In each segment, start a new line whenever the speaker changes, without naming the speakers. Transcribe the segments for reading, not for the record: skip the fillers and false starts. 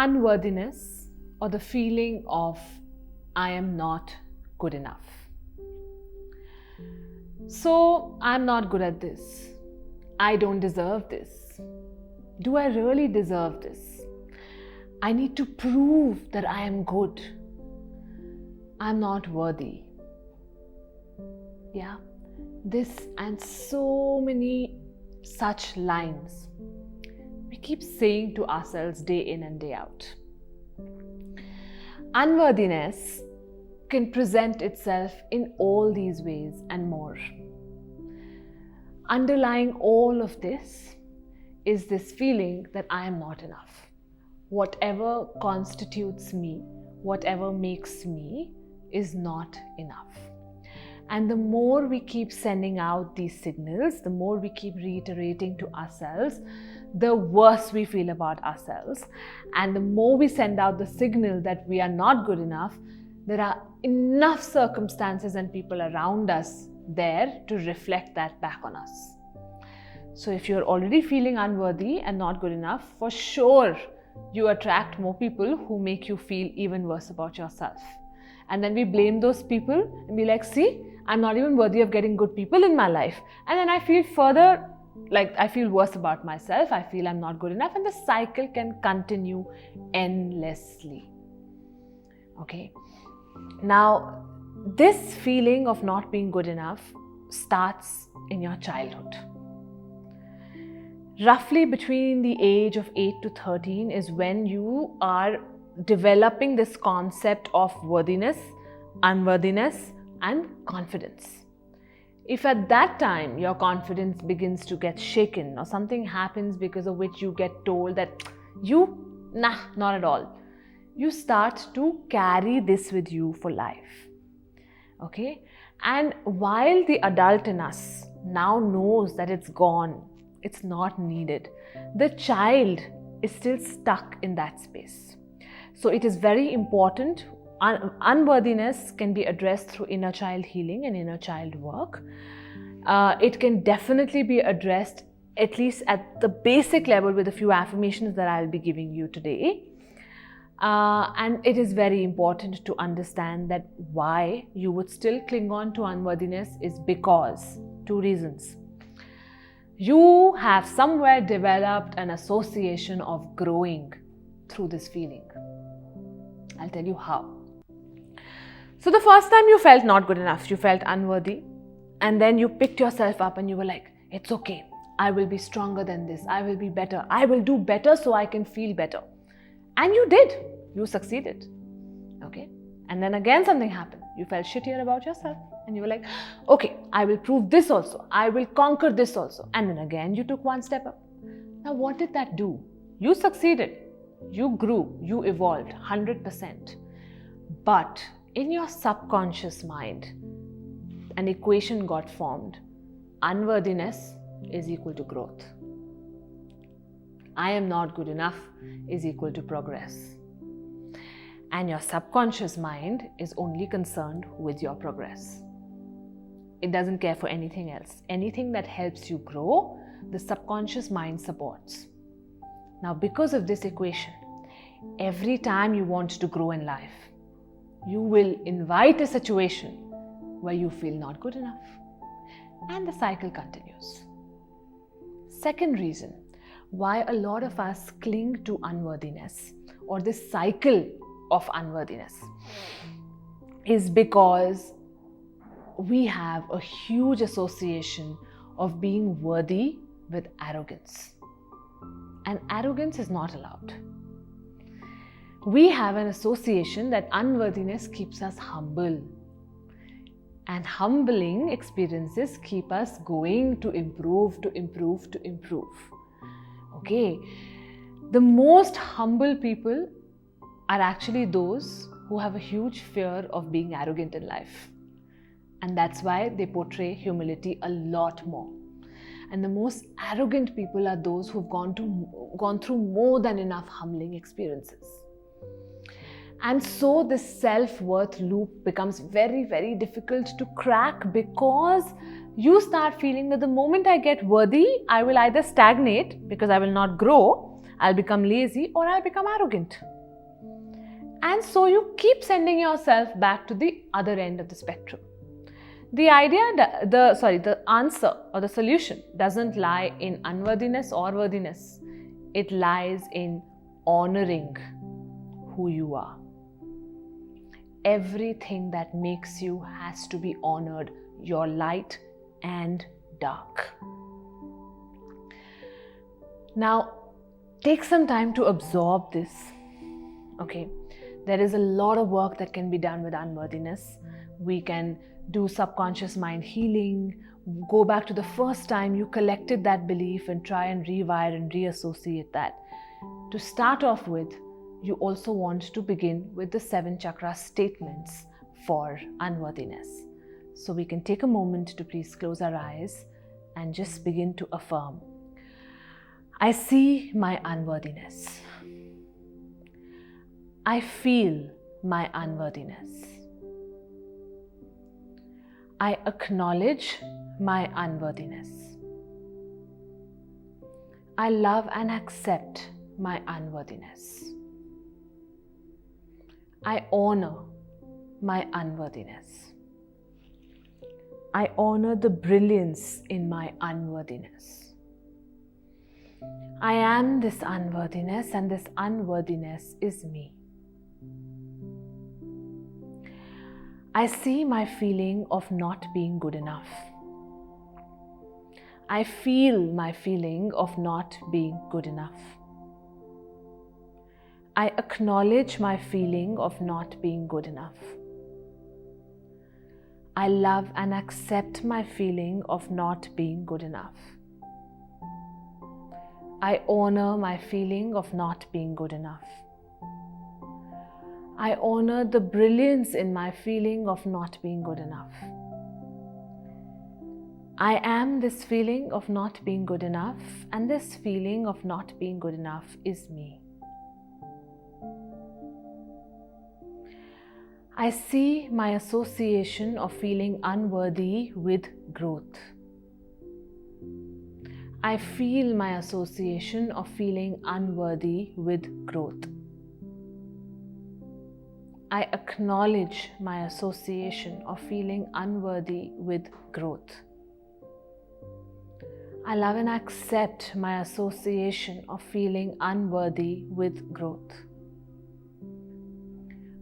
Unworthiness, or the feeling of I am not good enough. So, I'm not good at this. I don't deserve this. Do I really deserve this? I need to prove that I am good. I'm not worthy. Yeah, this and so many such lines we keep saying to ourselves day in and day out. Unworthiness can present itself in all these ways and more. Underlying all of this is this feeling that I am not enough. Whatever constitutes me, whatever makes me, is not enough. And the more we keep sending out these signals, the more we keep reiterating to ourselves, the worse we feel about ourselves. And the more we send out the signal that we are not good enough, there are enough circumstances and people around us there to reflect that back on us. So if you're already feeling unworthy and not good enough, for sure you attract more people who make you feel even worse about yourself. And then we blame those people and be like, see, I'm not even worthy of getting good people in my life. And then I feel further like I feel worse about myself. I feel I'm not good enough, and the cycle can continue endlessly. Okay. Now, this feeling of not being good enough starts in your childhood. Roughly between the age of 8 to 13 is when you are developing this concept of worthiness, unworthiness, and confidence. If at that time your confidence begins to get shaken or something happens because of which you get told that not at all, you start to carry this with you for life. Okay? And while the adult in us now knows that it's gone, it's not needed, the child is still stuck in that space. So it is very important. Unworthiness can be addressed through inner child healing and inner child work. It can definitely be addressed at least at the basic level with a few affirmations that I'll be giving you today. And it is very important to understand that why you would still cling on to unworthiness is because 2 reasons. You have somewhere developed an association of growing through this feeling. I'll tell you how. So the first time you felt not good enough, you felt unworthy, and then you picked yourself up and you were like, it's okay, I will be stronger than this, I will be better, I will do better so I can feel better. And you did, you succeeded. Okay? And then again something happened, you felt shittier about yourself and you were like, okay, I will prove this also, I will conquer this also. And then again you took one step up. Now what did that do? You succeeded, you grew, you evolved 100%. But in your subconscious mind, an equation got formed. Unworthiness is equal to growth. I am not good enough is equal to progress. And your subconscious mind is only concerned with your progress. It doesn't care for anything else. Anything that helps you grow, the subconscious mind supports. Now, because of this equation, every time you want to grow in life, you will invite a situation where you feel not good enough. And the cycle continues. Second reason why a lot of us cling to unworthiness or this cycle of unworthiness is because we have a huge association of being worthy with arrogance. And arrogance is not allowed. We have an association that unworthiness keeps us humble. And humbling experiences keep us going to improve, to improve, to improve. Okay? The most humble people are actually those who have a huge fear of being arrogant in life. And that's why they portray humility a lot more. And the most arrogant people are those who've gone through more than enough humbling experiences. And so this self-worth loop becomes very, very difficult to crack because you start feeling that the moment I get worthy, I will either stagnate because I will not grow, I'll become lazy, or I'll become arrogant. And so you keep sending yourself back to the other end of the spectrum. The answer or the solution doesn't lie in unworthiness or worthiness. It lies in honoring who you are. Everything that makes you has to be honored, your light and dark. Now, take some time to absorb this. Okay, there is a lot of work that can be done with unworthiness. We can do subconscious mind healing, go back to the first time you collected that belief and try and rewire and reassociate that. To start off with, you also want to begin with the 7 chakra statements for unworthiness. So we can take a moment to please close our eyes and just begin to affirm. I see my unworthiness. I feel my unworthiness. I acknowledge my unworthiness. I love and accept my unworthiness. I honor my unworthiness. I honor the brilliance in my unworthiness. I am this unworthiness, and this unworthiness is me. I see my feeling of not being good enough. I feel my feeling of not being good enough. I acknowledge my feeling of not being good enough. I love and accept my feeling of not being good enough. I honor my feeling of not being good enough. I honor the brilliance in my feeling of not being good enough. I am this feeling of not being good enough, and this feeling of not being good enough is me. I see my association of feeling unworthy with growth. I feel my association of feeling unworthy with growth. I acknowledge my association of feeling unworthy with growth. I love and accept my association of feeling unworthy with growth.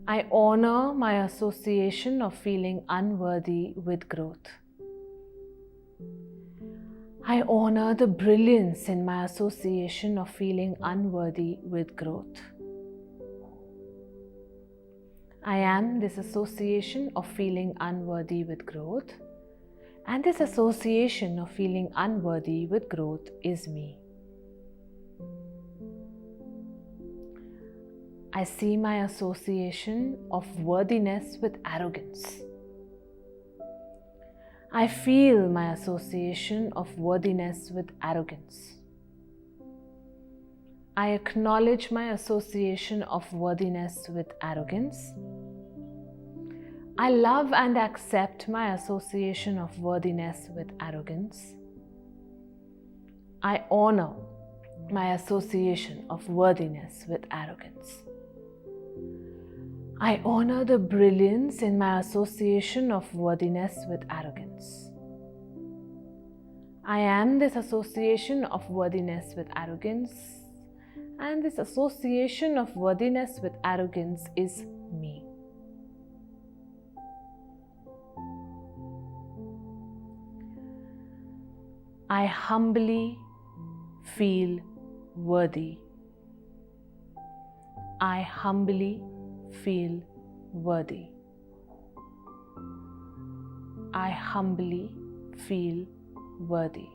I honor my association of feeling unworthy with growth. I honor the brilliance in my association of feeling unworthy with growth. I am this association of feeling unworthy with growth, and this association of feeling unworthy with growth is me. I see my association of worthiness with arrogance. I feel my association of worthiness with arrogance. I acknowledge my association of worthiness with arrogance. I love and accept my association of worthiness with arrogance. I honor my association of worthiness with arrogance. I honor the brilliance in my association of worthiness with arrogance. I am this association of worthiness with arrogance, and this association of worthiness with arrogance is me. I humbly feel worthy. I humbly feel worthy. I humbly feel worthy.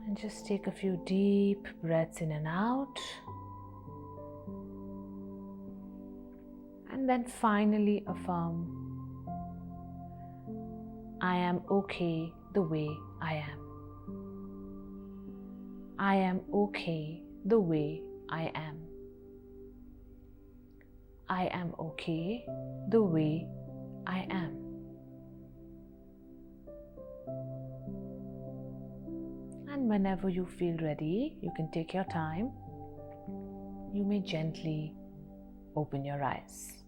And just take a few deep breaths in and out. And then finally affirm, I am okay the way I am. I am okay the way I am. I am okay the way I am. And whenever you feel ready, you can take your time. You may gently open your eyes.